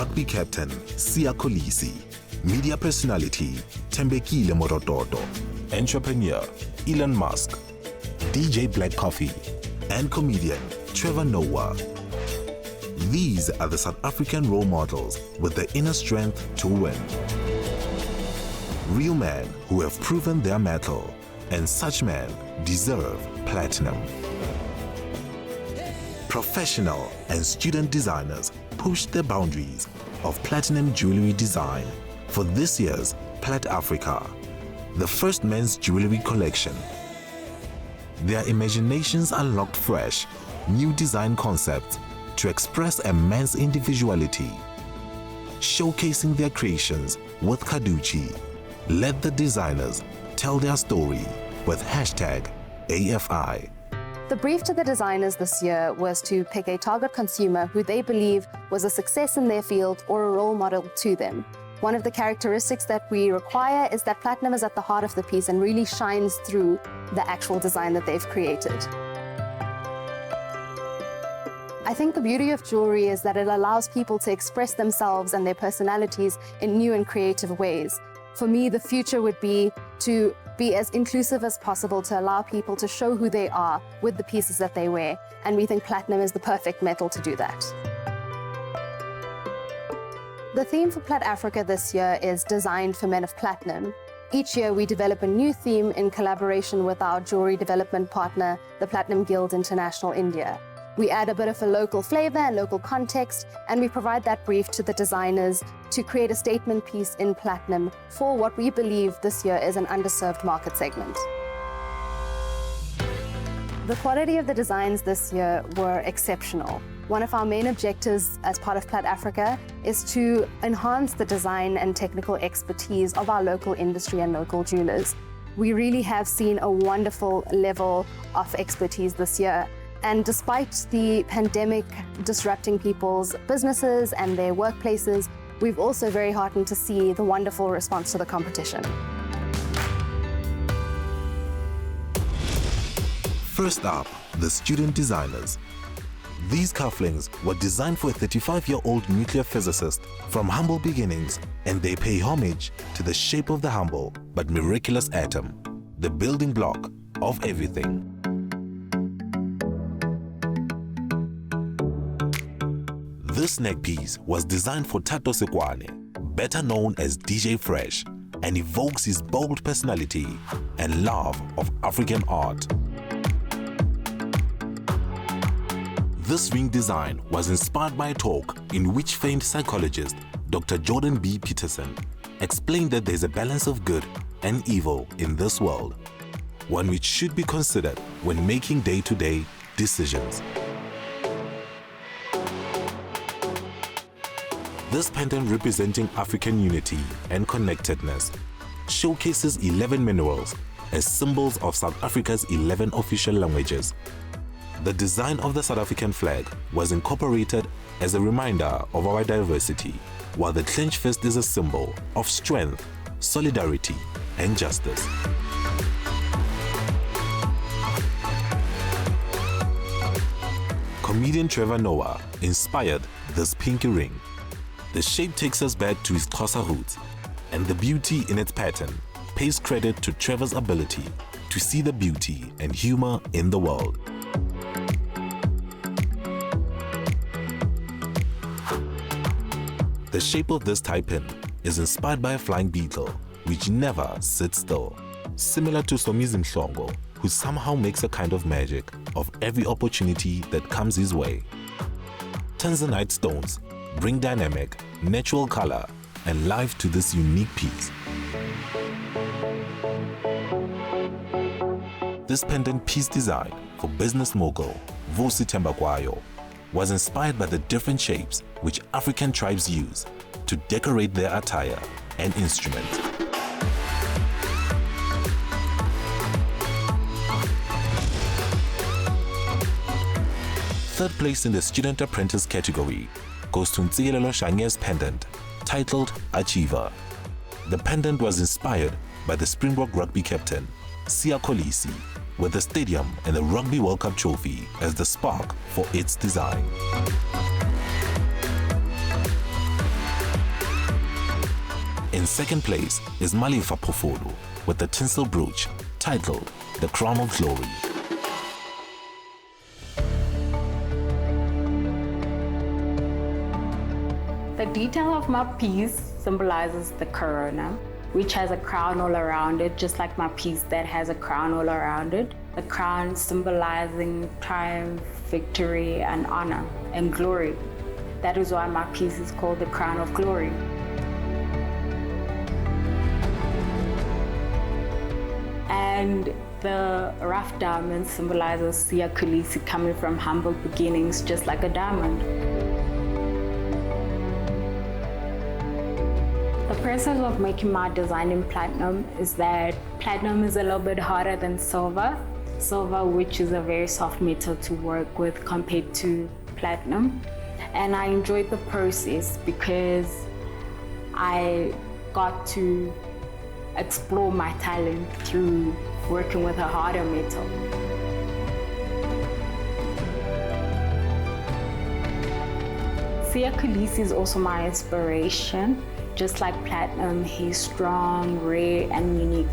Rugby captain Siya Kolisi, media personality Tembekile Morototo, entrepreneur Elon Musk, DJ Black Coffee, and comedian Trevor Noah. These are the South African role models with the inner strength to win. Real men who have proven their mettle, and such men deserve platinum. Professional and student designers push the boundaries of platinum jewelry design for this year's PlatAfrica, the first men's jewelry collection. Their imaginations unlocked fresh, new design concepts to express a man's individuality. Showcasing their creations with Kaduchi, let the designers tell their story with #AFI. The brief to the designers this year was to pick a target consumer who they believe was a success in their field or a role model to them. One of the characteristics that we require is that platinum is at the heart of the piece and really shines through the actual design that they've created. I think the beauty of jewelry is that it allows people to express themselves and their personalities in new and creative ways. For me, the future would be to be as inclusive as possible to allow people to show who they are with the pieces that they wear, and we think platinum is the perfect metal to do that. The theme for PlatAfrica this year is Designed for Men of Platinum. Each year we develop a new theme in collaboration with our jewelry development partner, the Platinum Guild International India. We add a bit of a local flavor and local context, and we provide that brief to the designers to create a statement piece in platinum for what we believe this year is an underserved market segment. The quality of the designs this year were exceptional. One of our main objectives as part of PlatAfrica is to enhance the design and technical expertise of our local industry and local jewelers. We really have seen a wonderful level of expertise this year. And despite the pandemic disrupting people's businesses and their workplaces, we've also very heartened to see the wonderful response to the competition. First up, the student designers. These cufflinks were designed for a 35-year-old nuclear physicist from humble beginnings, and they pay homage to the shape of the humble but miraculous atom, the building block of everything. This neckpiece was designed for Tato Sekwane, better known as DJ Fresh, and evokes his bold personality and love of African art. This ring design was inspired by a talk in which famed psychologist Dr. Jordan B. Peterson explained that there's a balance of good and evil in this world, one which should be considered when making day-to-day decisions. This pendant, representing African unity and connectedness, showcases 11 minerals as symbols of South Africa's 11 official languages. The design of the South African flag was incorporated as a reminder of our diversity, while the clenched fist is a symbol of strength, solidarity, and justice. Comedian Trevor Noah inspired this pinky ring. The shape takes us back to his Xhosa roots, and the beauty in its pattern pays credit to Trevor's ability to see the beauty and humor in the world. The shape of this tie-pin is inspired by a flying beetle, which never sits still, similar to Somizi Mhlongo, who somehow makes a kind of magic of every opportunity that comes his way. Tanzanite stones bring dynamic, natural color and life to this unique piece. This pendant piece design for business mogul Vusi Tembakwayo was inspired by the different shapes which African tribes use to decorate their attire and instruments. Third place in the Student Apprentice category goes to Ntsikelelo Shange's pendant, titled Achiever. The pendant was inspired by the Springbok rugby captain, Siya Kolisi, with the stadium and the Rugby World Cup trophy as the spark for its design. In second place is Malefa Phoofolo with the tinsel brooch titled The Crown of Glory. The detail of my piece symbolizes the corona, which has a crown all around it, just like my piece that has a crown all around it. The crown symbolizing triumph, victory, and honor and glory. That is why my piece is called the Crown of Glory. And the rough diamond symbolizes Siya Kolisi coming from humble beginnings, just like a diamond. The process of making my design in platinum is that platinum is a little bit harder than silver. Silver, which is a very soft metal to work with compared to platinum. And I enjoyed the process because I got to explore my talent through working with a harder metal. Siya Kolisi is also my inspiration. Just like platinum, he's strong, rare, and unique.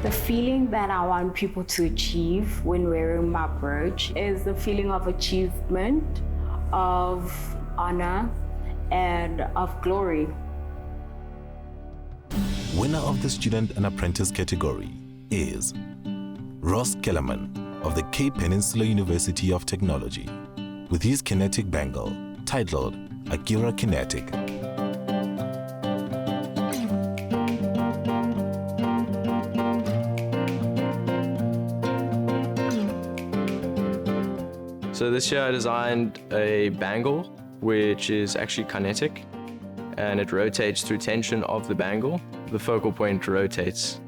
The feeling that I want people to achieve when wearing my brooch is the feeling of achievement, of honor, and of glory. Winner of the Student and Apprentice category is Kellerman of the Cape Peninsula University of Technology with his kinetic bangle titled Akira Kinetic. So this year I designed a bangle which is actually kinetic and it rotates through tension of the bangle. The focal point rotates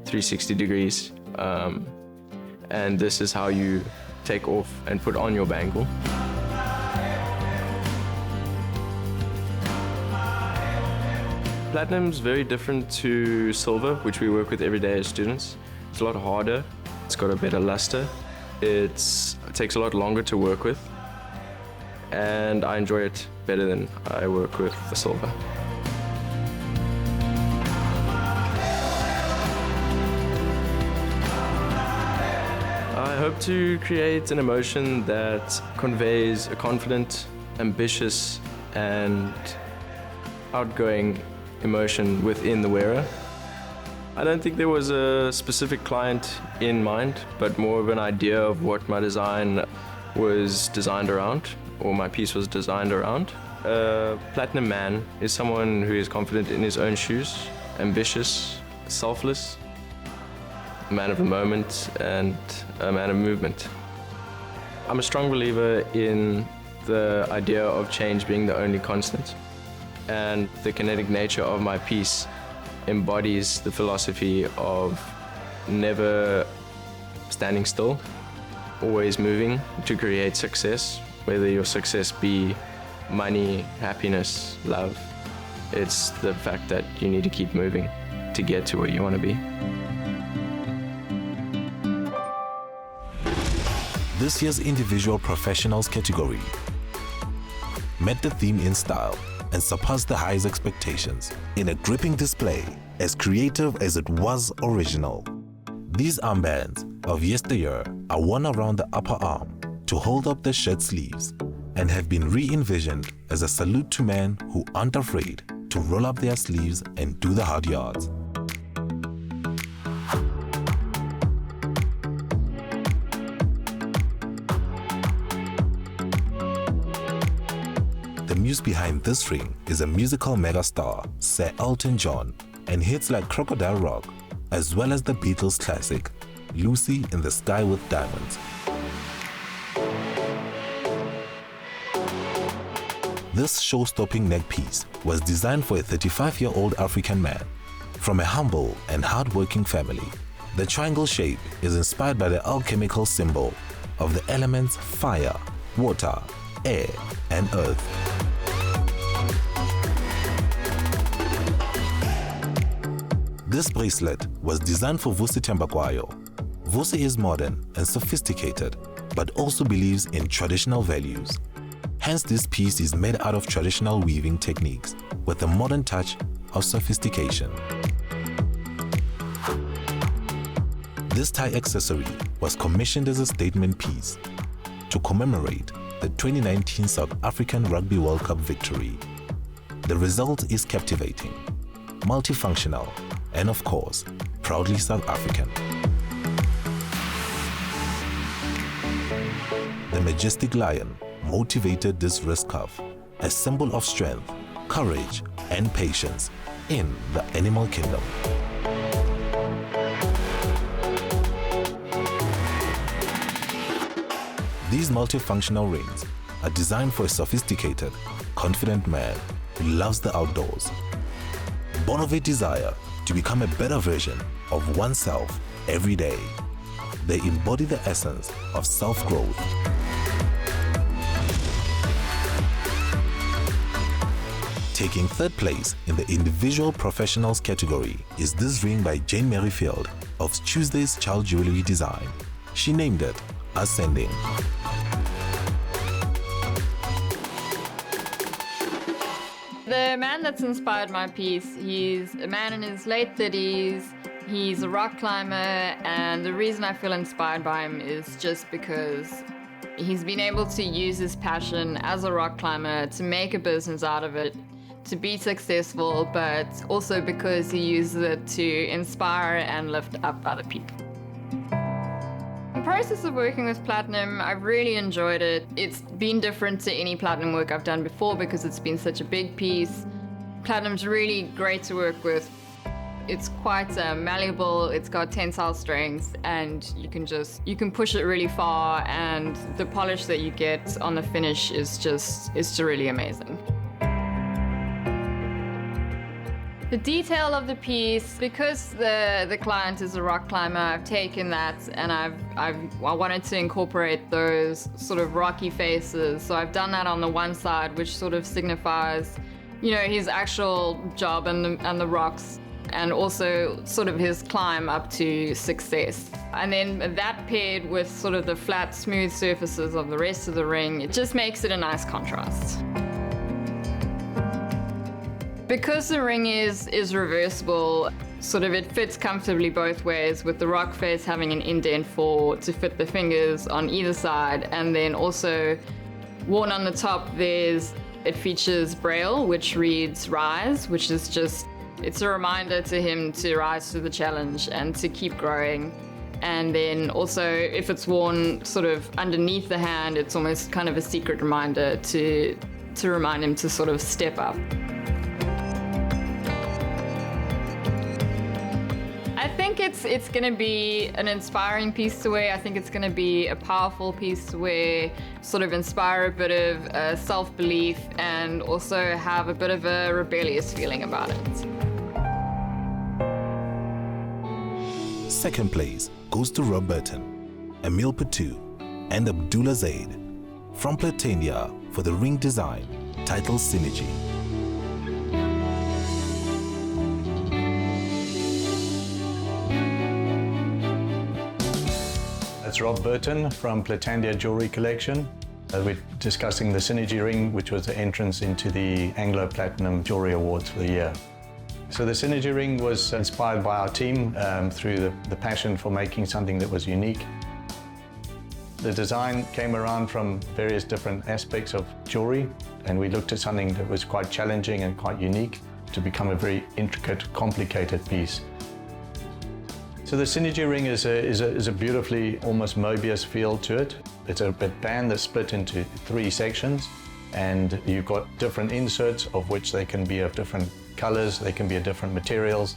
360 degrees and this is how you take off and put on your bangle. Platinum is very different to silver, which we work with every day as students. It's a lot harder, it's got a better luster, it takes a lot longer to work with, and I enjoy it better than I work with the silver. I hope to create an emotion that conveys a confident, ambitious, and outgoing emotion within the wearer. I don't think there was a specific client in mind, but more of an idea of what my design was designed around, or my piece was designed around. A platinum man is someone who is confident in his own shoes, ambitious, selfless, a man of the moment, and a man of movement. I'm a strong believer in the idea of change being the only constant, and the kinetic nature of my piece embodies the philosophy of never standing still, always moving to create success, whether your success be money, happiness, love. It's the fact that you need to keep moving to get to where you want to be. This year's Individual Professionals category met the theme in style and surpassed the highest expectations in a gripping display as creative as it was original. These armbands of yesteryear are worn around the upper arm to hold up the shirt sleeves and have been re-envisioned as a salute to men who aren't afraid to roll up their sleeves and do the hard yards. The muse behind this ring is a musical megastar, Sir Elton John, and hits like Crocodile Rock, as well as the Beatles classic, Lucy in the Sky with Diamonds. This show-stopping neckpiece was designed for a 35-year-old African man from a humble and hard-working family. The triangle shape is inspired by the alchemical symbol of the elements fire, water, air, and earth. This bracelet was designed for Vusi Tembakwayo. Vusi is modern and sophisticated, but also believes in traditional values. Hence, this piece is made out of traditional weaving techniques with a modern touch of sophistication. This tie accessory was commissioned as a statement piece to commemorate the 2019 South African Rugby World Cup victory. The result is captivating, multifunctional, and of course, proudly South African. The majestic lion motivated this wrist cuff, a symbol of strength, courage, and patience in the animal kingdom. These multifunctional rings are designed for a sophisticated, confident man who loves the outdoors. Born of a desire to become a better version of oneself every day, they embody the essence of self-growth. Taking third place in the individual professionals category is this ring by Jane Merrifield of Tuesday's Child Jewelry Design. She named it Ascending. The man that's inspired my piece, he's a man in his late 30s. He's a rock climber, and the reason I feel inspired by him is just because he's been able to use his passion as a rock climber to make a business out of it, to be successful, but also because he uses it to inspire and lift up other people. The process of working with platinum, I've really enjoyed it. It's been different to any platinum work I've done before because it's been such a big piece. Platinum's really great to work with. It's quite malleable, it's got tensile strength, and you can push it really far, and the polish that you get on the finish is just really amazing. The detail of the piece, because the client is a rock climber, I've taken that and I wanted to incorporate those sort of rocky faces. So I've done that on the one side, which sort of signifies, his actual job and the rocks, and also sort of his climb up to success. And then that paired with sort of the flat, smooth surfaces of the rest of the ring, it just makes it a nice contrast. Because the ring is reversible, sort of it fits comfortably both ways, with the rock face having an indent to fit the fingers on either side, and then also worn on the top it features braille, which reads rise, which is it's a reminder to him to rise to the challenge and to keep growing. And then also, if it's worn sort of underneath the hand, it's almost kind of a secret reminder to remind him to sort of step up. I think it's going to be an inspiring piece to wear. I think it's going to be a powerful piece to wear, sort of inspire a bit of self-belief, and also have a bit of a rebellious feeling about it. Second place goes to Burton, Emile Pitout, and Abdullah Zayd from Platania for the ring design titled Synergy. It's Burton from Platania Jewelry Collection. We're discussing the Synergy ring, which was the entrance into the Anglo Platinum Jewelry Awards for the year. So the Synergy ring was inspired by our team through the passion for making something that was unique. The design came around from various different aspects of jewelry, and we looked at something that was quite challenging and quite unique to become a very intricate, complicated piece. So the Synergy ring is a beautifully almost Mobius feel to it. It's a band that's split into 3 sections, and you've got different inserts of which they can be of different colors, they can be of different materials.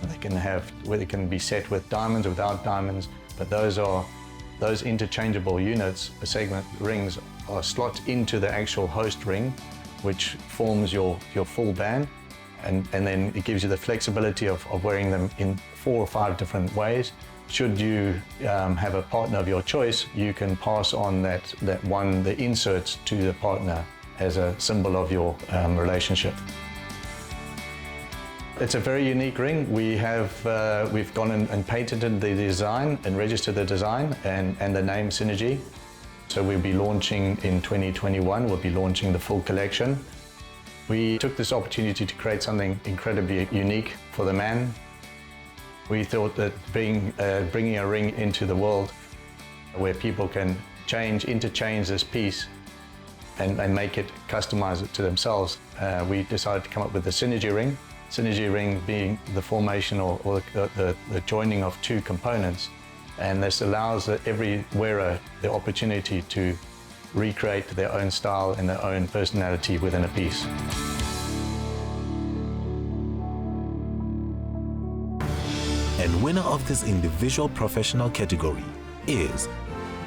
They can be set with diamonds, without diamonds, but those interchangeable units, the segment rings, are slot into the actual host ring, which forms your full band. And then it gives you the flexibility of wearing them in 4 or 5 different ways. Should you have a partner of your choice, you can pass on the inserts to the partner as a symbol of your relationship. It's a very unique ring. We've gone and patented the design and registered the design and the name Synergy. So we'll be launching in 2021, we'll be launching the full collection. We took this opportunity to create something incredibly unique for the man. We thought that bringing a ring into the world where people can interchange this piece and make it, customize it to themselves, we decided to come up with the Synergy ring. Synergy ring being the formation or the joining of two components. And this allows every wearer the opportunity to recreate their own style and their own personality within a piece. And winner of this individual professional category is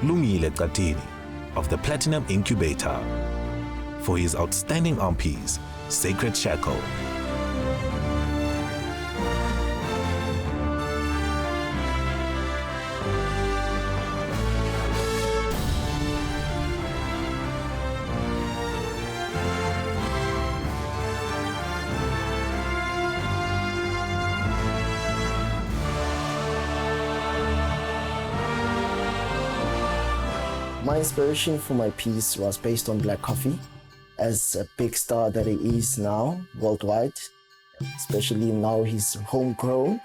Lungile Xhwantini of the Platinum Incubator for his outstanding arm piece, Sacred Shackle. My inspiration for my piece was based on black coffee. As a big star that he is now worldwide, especially now he's homegrown.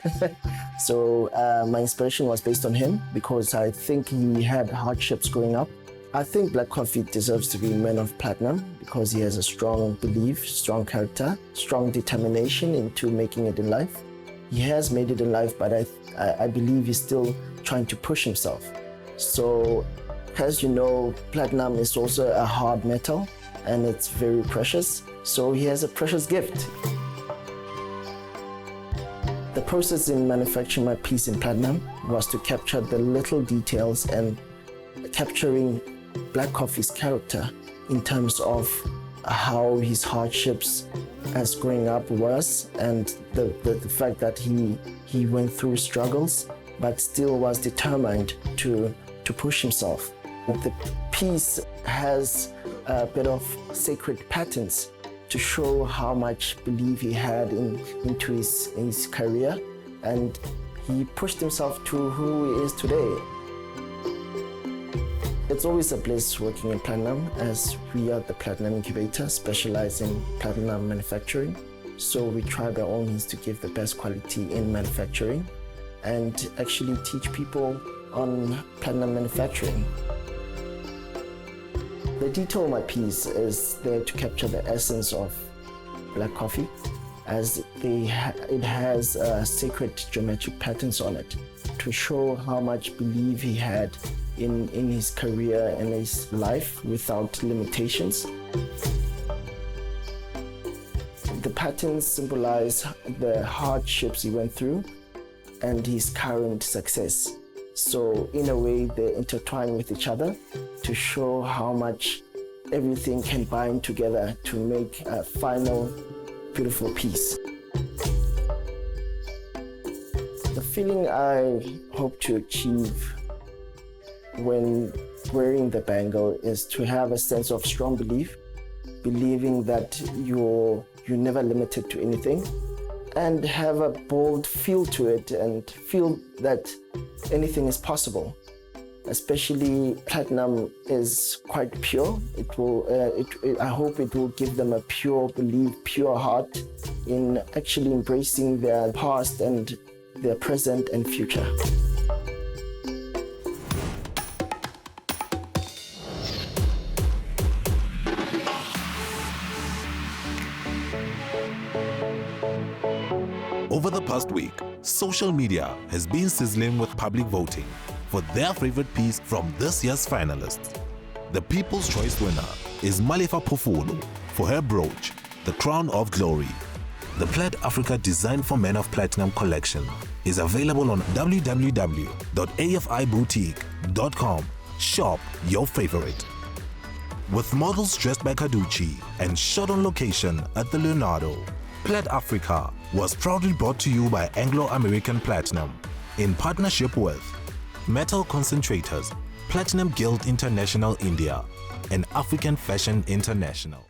So my inspiration was based on him because I think he had hardships growing up. I think black coffee deserves to be man of platinum because he has a strong belief, strong character, strong determination into making it in life. He has made it in life, but I believe he's still trying to push himself. So, as you know, platinum is also a hard metal and it's very precious. So he has a precious gift. The process in manufacturing my piece in platinum was to capture the little details and capturing black coffee's character in terms of how his hardships as growing up was and the fact that he went through struggles but still was determined to push himself. The piece has a bit of sacred patterns to show how much belief he had into his career, and he pushed himself to who he is today. It's always a bliss working in platinum, as we are the Platinum Incubator, specializing in platinum manufacturing. So we try by all means to give the best quality in manufacturing and actually teach people on platinum manufacturing. The detail of my piece is there to capture the essence of black coffee, as it has sacred geometric patterns on it to show how much belief he had in his career and his life without limitations. The patterns symbolize the hardships he went through and his current success. So in a way, they intertwine with each other to show how much everything can bind together to make a final, beautiful piece. The feeling I hope to achieve when wearing the bangle is to have a sense of strong belief, believing that you're never limited to anything, and have a bold feel to it and feel that anything is possible. Especially platinum is quite pure. I hope it will give them a pure belief, pure heart in actually embracing their past and their present and future. Over the past week, social media has been sizzling with public voting for their favorite piece from this year's finalists. The People's Choice winner is Malefa Phoofolo for her brooch, the Crown of Glory. The PlatAfrica Design for Men of Platinum collection is available on www.afiboutique.com. Shop your favorite. With models dressed by Kaduchi and shot on location at the Leonardo, PlatAfrica was proudly brought to you by Anglo-American Platinum in partnership with Metal Concentrators, Platinum Guild International India, and African Fashion International.